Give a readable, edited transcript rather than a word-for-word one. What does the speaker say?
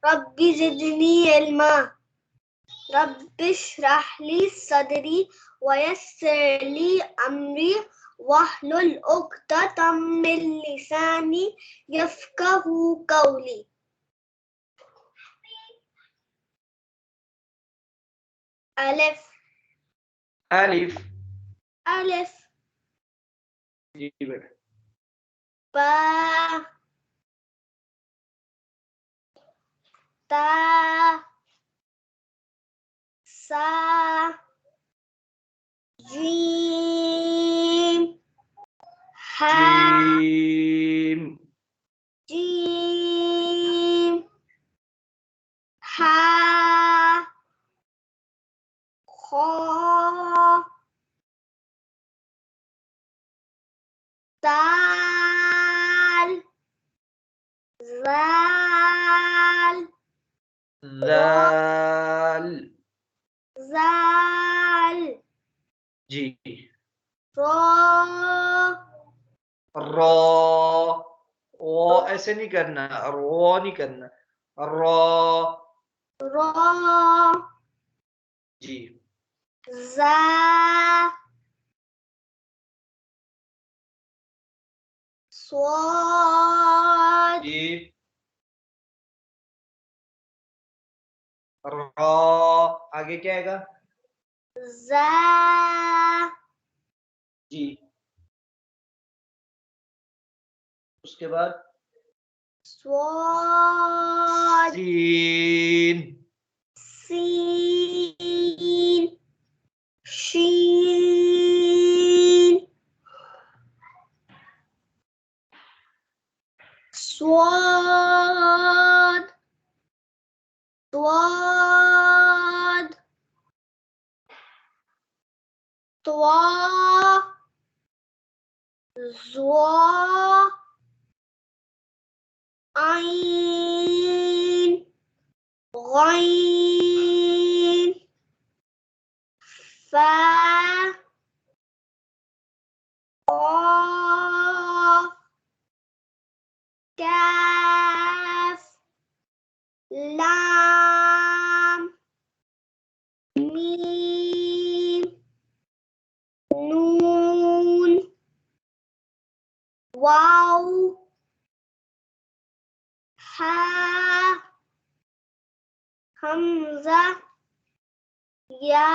रब्बी ज़िदनी इल्मा। Rabbi इश्रह ली सदरी वयस्सिर ली अमरी वहलुल उक़दतम मिन लिसानी यफ़क़हू क़ौली। अलिफ अलिफ अलिफ जी बेटा बा ता सा जीम हा जीम जीम हा खा दाल ज़ाल ज़ाल ज़ाल जी रो रॉ ओ ऐसे नहीं करना रॉ नहीं करना रॉ रो जी ज़ा स्वाद जी रॉ आगे क्या आएगा ज़ा जी उसके बाद स्वाद सीन सीन शीन स्वाद स्वाद त्वा ज़्वा आइन गैन फा क़ाफ काफ लाम मीम नून वाव हा हमज़ा या